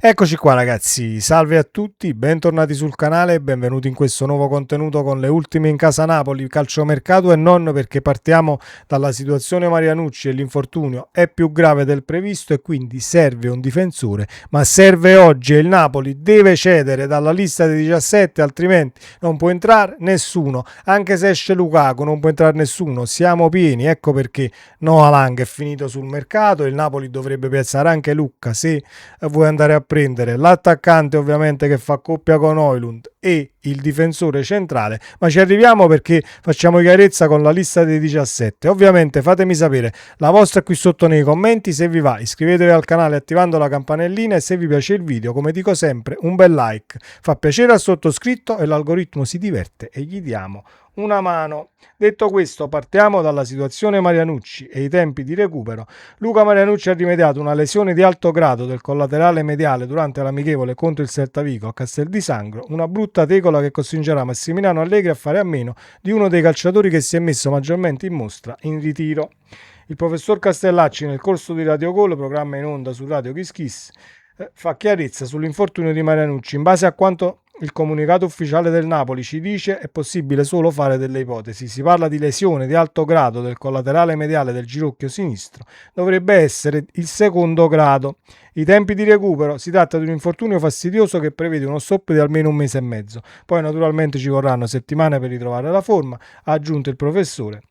Eccoci qua ragazzi, salve a tutti, bentornati sul canale e benvenuti in questo nuovo contenuto con le ultime in casa Napoli, calciomercato e non, perché partiamo dalla situazione Marianucci e l'infortunio è più grave del previsto e quindi serve un difensore, ma serve oggi e il Napoli deve cedere dalla lista dei 17, altrimenti non può entrare nessuno, anche se esce Lukaku non può entrare nessuno, siamo pieni, ecco perché Noah Lang è finito sul mercato, il Napoli dovrebbe piazzare anche Lucca se vuoi andare a prendere l'attaccante ovviamente che fa coppia con Højlund e il difensore centrale, ma ci arriviamo perché facciamo chiarezza con la lista dei 17. Ovviamente fatemi sapere la vostra qui sotto nei commenti, se vi va iscrivetevi al canale attivando la campanellina e se vi piace il video, come dico sempre, un bel like, fa piacere al sottoscritto e l'algoritmo si diverte e gli diamo una mano. Detto questo, partiamo dalla situazione Marianucci e i tempi di recupero. Luca Marianucci ha rimediato una lesione di alto grado del collaterale mediale durante l'amichevole contro il Celta Vigo a Castel di Sangro, una brutta tecola che costringerà Massimiliano Allegri a fare a meno di uno dei calciatori che si è messo maggiormente in mostra in ritiro. Il professor Castellacci nel corso di Radio Gol, programma in onda su Radio Kiss Kiss, fa chiarezza sull'infortunio di Marianucci. In base a quanto il comunicato ufficiale del Napoli ci dice, è possibile solo fare delle ipotesi. Si parla di lesione di alto grado del collaterale mediale del ginocchio sinistro, dovrebbe essere il secondo grado. I tempi di recupero: si tratta di un infortunio fastidioso che prevede uno stop di almeno un mese e mezzo. Poi naturalmente ci vorranno settimane per ritrovare la forma, ha aggiunto il professore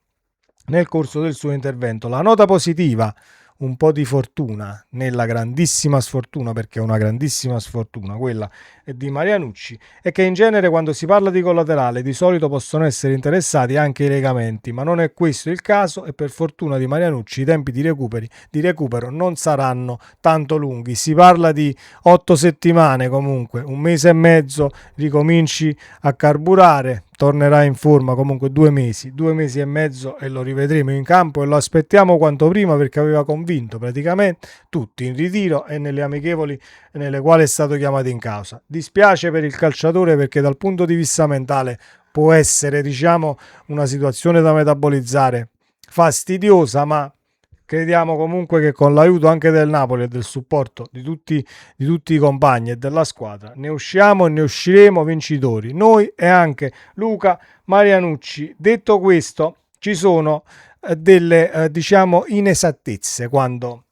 nel corso del suo intervento. La nota positiva: un po' di fortuna nella grandissima sfortuna, perché è una grandissima sfortuna quella di Marianucci, è che in genere quando si parla di collaterale di solito possono essere interessati anche i legamenti, ma non è questo il caso e per fortuna di Marianucci i tempi di recupero non saranno tanto lunghi. Si parla di 8 settimane, comunque un mese e mezzo, ricominci a carburare, tornerà in forma. Comunque 2 mesi e mezzo e lo rivedremo in campo e lo aspettiamo quanto prima, perché aveva convinto praticamente tutti in ritiro e nelle amichevoli nelle quali è stato chiamato in causa. Dispiace per il calciatore perché dal punto di vista mentale può essere, diciamo, una situazione da metabolizzare fastidiosa, ma crediamo comunque che con l'aiuto anche del Napoli e del supporto di tutti i compagni e della squadra ne usciamo e ne usciremo vincitori, noi e anche Luca Marianucci. Detto questo, ci sono delle diciamo inesattezze quando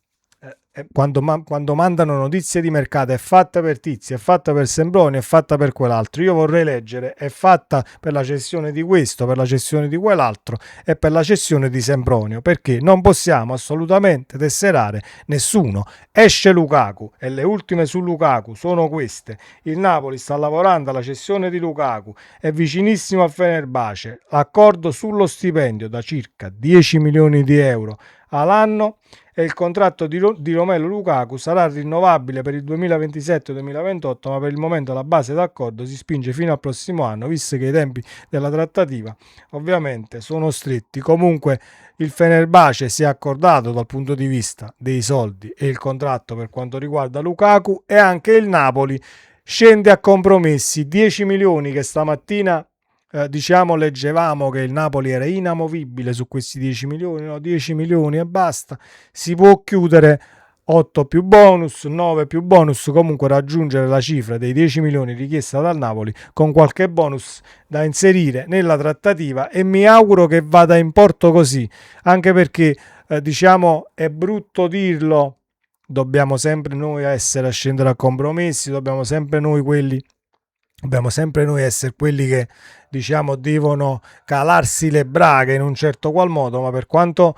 mandano notizie di mercato. È fatta per Tizi, è fatta per Sembroni, è fatta per quell'altro. Io vorrei leggere: è fatta per la cessione di questo, per la cessione di quell'altro e per la cessione di Sempronio, perché non possiamo assolutamente tesserare nessuno. Esce Lukaku e le ultime su Lukaku sono queste: il Napoli sta lavorando alla cessione di Lukaku, è vicinissimo a Fenerbahce, l'accordo sullo stipendio da circa 10 milioni di euro all'anno e il contratto di Romelu Lukaku sarà rinnovabile per il 2027-2028, ma per il momento la base d'accordo si spinge fino al prossimo anno, visto che i tempi della trattativa ovviamente sono stretti. Comunque il Fenerbahce si è accordato dal punto di vista dei soldi e il contratto per quanto riguarda Lukaku, e anche il Napoli scende a compromessi. 10 milioni che stamattina diciamo leggevamo che il Napoli era inamovibile su questi 10 milioni, no, 10 milioni e basta, si può chiudere 8 più bonus, 9 più bonus, comunque raggiungere la cifra dei 10 milioni richiesta dal Napoli con qualche bonus da inserire nella trattativa, e mi auguro che vada in porto così, anche perché diciamo è brutto dirlo, dobbiamo sempre noi essere a scendere a compromessi, dobbiamo sempre noi essere quelli che diciamo devono calarsi le braghe in un certo qual modo, ma per quanto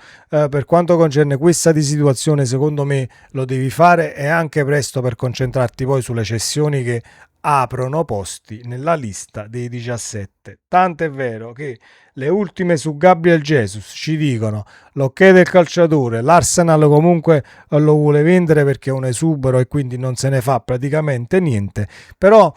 concerne questa di situazione, secondo me lo devi fare, e anche presto, per concentrarti poi sulle cessioni che aprono posti nella lista dei 17. Tanto è vero che le ultime su Gabriel Jesus ci dicono l'ok del calciatore, l'Arsenal comunque lo vuole vendere perché è un esubero e quindi non se ne fa praticamente niente, però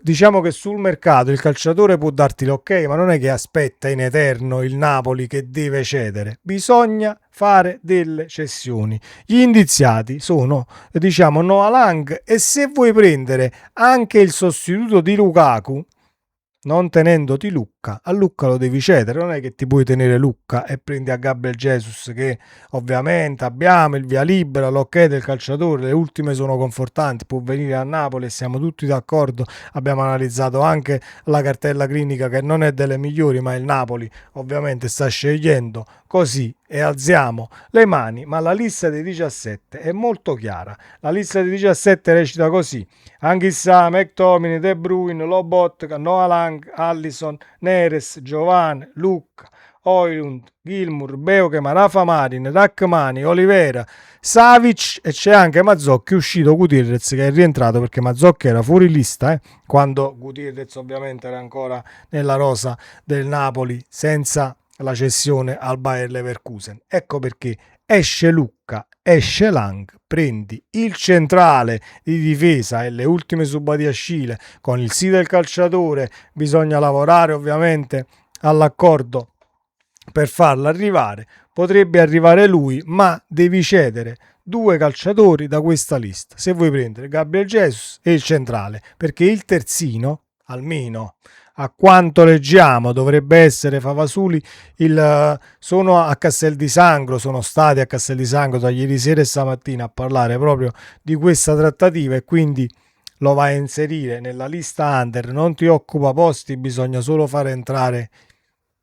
diciamo che sul mercato il calciatore può darti l'ok, ma non è che aspetta in eterno il Napoli che deve cedere. Bisogna fare delle cessioni. Gli indiziati sono, diciamo, Noah Lang, e se vuoi prendere anche il sostituto di Lukaku, non tenendoti Lucca, a Lucca lo devi cedere, non è che ti puoi tenere Lucca e prendi a Gabriel Jesus, che ovviamente abbiamo il via libera, l'ok del calciatore, le ultime sono confortanti, può venire a Napoli e siamo tutti d'accordo, abbiamo analizzato anche la cartella clinica che non è delle migliori, ma il Napoli ovviamente sta scegliendo così e alziamo le mani, ma la lista dei 17 è molto chiara, la lista dei 17 recita così: Anghissà, McTominay, De Bruyne, Lobotka, Noah Lang, Allison, Neres, Giovane, Lucca, Oilund, Gilmour, Beukema, Rafa Marin, Rachmani, Olivera, Savic, e c'è anche Mazzocchi, uscito Gutierrez che è rientrato perché Mazzocchi era fuori lista quando Gutierrez ovviamente era ancora nella rosa del Napoli senza la cessione al Bayer Leverkusen. Ecco perché esce Lucca, esce Lang, prendi il centrale di difesa e le ultime su Badiashile con il sì del calciatore. Bisogna lavorare ovviamente all'accordo per farlo arrivare. Potrebbe arrivare lui, ma devi cedere due calciatori da questa lista se vuoi prendere Gabriel Jesus e il centrale, perché il terzino, almeno a quanto leggiamo, dovrebbe essere Favasuli. Sono a Castel di Sangro, sono stati a Castel di Sangro da ieri sera e stamattina a parlare proprio di questa trattativa, e quindi lo vai a inserire nella lista under. Non ti occupa posti, bisogna solo fare entrare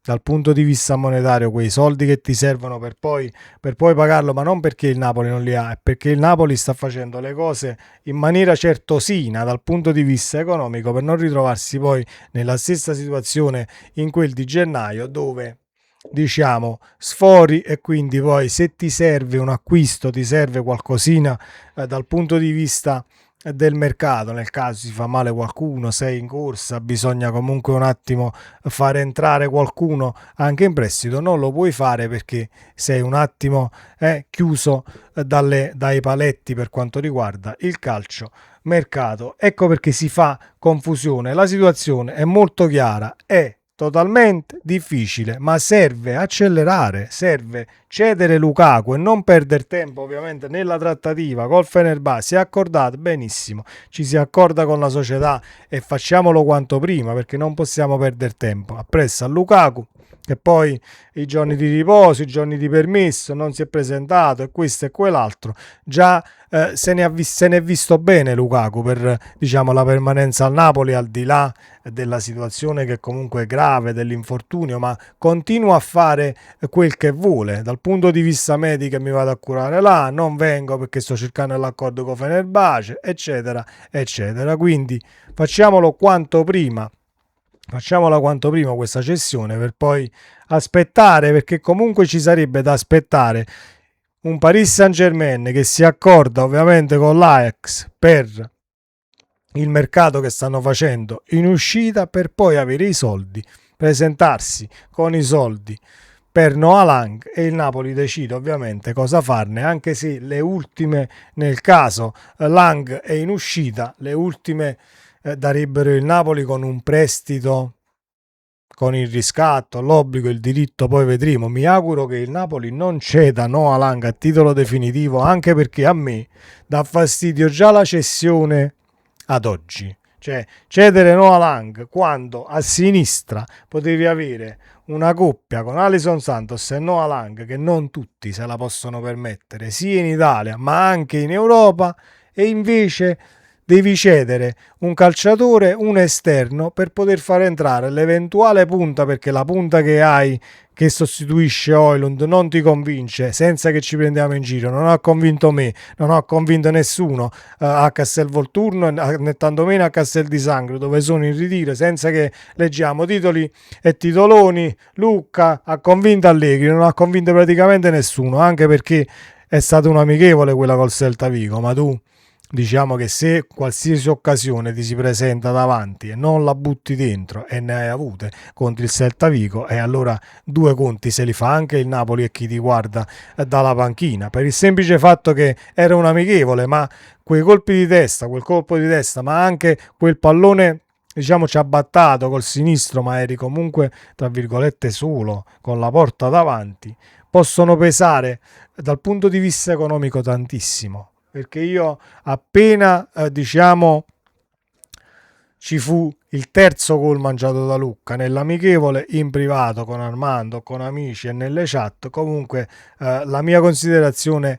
dal punto di vista monetario quei soldi che ti servono per poi pagarlo, ma non perché il Napoli non li ha, è perché il Napoli sta facendo le cose in maniera certosina dal punto di vista economico, per non ritrovarsi poi nella stessa situazione in quel di gennaio, dove diciamo sfori, e quindi poi se ti serve un acquisto, ti serve qualcosina dal punto di vista del mercato, nel caso si fa male qualcuno, sei in corsa, bisogna comunque un attimo fare entrare qualcuno anche in prestito, non lo puoi fare perché sei un attimo chiuso dai paletti per quanto riguarda il calcio mercato. Ecco perché si fa confusione, la situazione è molto chiara, è totalmente difficile, ma serve accelerare, serve cedere Lukaku e non perdere tempo ovviamente nella trattativa col Fenerbahce. Si è accordato benissimo, ci si accorda con la società e facciamolo quanto prima, perché non possiamo perdere tempo. Appresso a Lukaku, che poi i giorni di riposo, i giorni di permesso, non si è presentato e questo e quell'altro. Già se ne è visto bene Lukaku per, diciamo, la permanenza al Napoli, al di là della situazione che comunque è grave, dell'infortunio, ma continua a fare quel che vuole. Dal punto di vista medico mi vado a curare là, non vengo perché sto cercando l'accordo con Fenerbahce, eccetera, eccetera. Quindi facciamola quanto prima questa cessione, per poi aspettare, perché comunque ci sarebbe da aspettare un Paris Saint-Germain che si accorda ovviamente con l'Ajax per il mercato che stanno facendo in uscita, per poi avere i soldi, presentarsi con i soldi per Noah Lang, e il Napoli decide ovviamente cosa farne, anche se le ultime, nel caso Lang è in uscita, le ultime darebbero il Napoli con un prestito, con il riscatto, l'obbligo, il diritto, poi vedremo. Mi auguro che il Napoli non ceda Noah Lang a titolo definitivo, anche perché a me dà fastidio già la cessione ad oggi. Cioè, cedere Noah Lang quando a sinistra potevi avere una coppia con Alison Santos e Noah Lang che non tutti se la possono permettere, sia in Italia ma anche in Europa, e invece devi cedere un calciatore, un esterno, per poter far entrare l'eventuale punta, perché la punta che hai che sostituisce Oilund non ti convince, senza che ci prendiamo in giro. Non ha convinto me, non ha convinto nessuno a Castelvolturno né tantomeno a Castel di Sangro, dove sono in ritiro, senza che leggiamo titoli e titoloni. Lucca ha convinto Allegri, non ha convinto praticamente nessuno, anche perché è stata un'amichevole quella col Celta Vigo, ma tu, diciamo che se qualsiasi occasione ti si presenta davanti e non la butti dentro, e ne hai avute contro il Celta Vigo, e allora due conti se li fa anche il Napoli e chi ti guarda dalla panchina, per il semplice fatto che era un amichevole, ma quei colpi di testa, quel colpo di testa, ma anche quel pallone, diciamo, ciabattato col sinistro, ma eri comunque tra virgolette solo con la porta davanti, possono pesare dal punto di vista economico tantissimo, perché io appena diciamo ci fu il terzo gol mangiato da Lucca nell'amichevole, in privato con Armando, con amici e nelle chat. Comunque la mia considerazione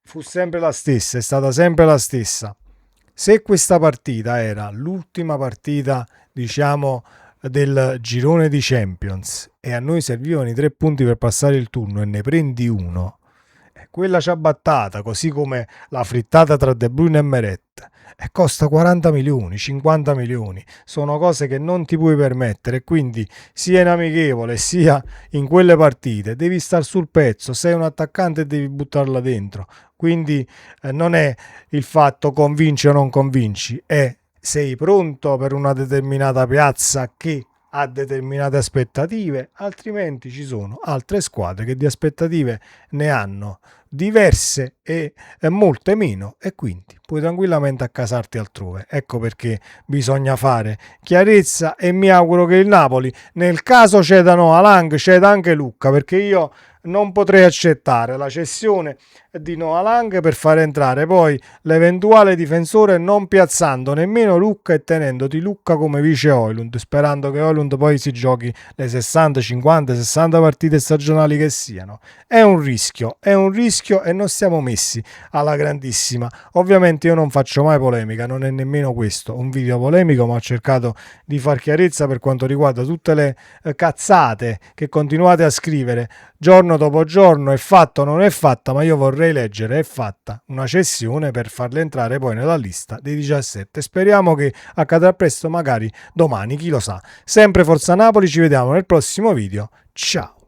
fu sempre la stessa, è stata sempre la stessa. Se questa partita era l'ultima partita, diciamo, del girone di Champions e a noi servivano i 3 punti per passare il turno e ne prendi uno, quella ciabattata, così come la frittata tra De Bruyne e Meret, e costa 40 milioni, 50 milioni, sono cose che non ti puoi permettere, quindi sia in amichevole sia in quelle partite devi star sul pezzo, sei un attaccante e devi buttarla dentro, quindi non è il fatto convinci o non convinci, è sei pronto per una determinata piazza che ha determinate aspettative, altrimenti ci sono altre squadre che di aspettative ne hanno diverse e molte meno, e quindi puoi tranquillamente accasarti altrove. Ecco perché bisogna fare chiarezza, e mi auguro che il Napoli, nel caso cedano Haaland, ceda anche Lucca, perché io non potrei accettare la cessione di Noah Lang per far entrare poi l'eventuale difensore, non piazzando nemmeno Lucca e tenendoti Lucca come vice Højlund, sperando che Højlund poi si giochi le 60, 50, 60 partite stagionali che siano. È un rischio e non stiamo messi alla grandissima. Ovviamente io non faccio mai polemica, non è nemmeno questo un video polemico, ma ho cercato di far chiarezza per quanto riguarda tutte le cazzate che continuate a scrivere giorno dopo giorno. È fatto o non è fatta, ma io vorrei leggere: è fatta una cessione per farle entrare poi nella lista dei 17. Speriamo che accadrà presto, magari domani, chi lo sa. Sempre Forza Napoli, ci vediamo nel prossimo video, ciao.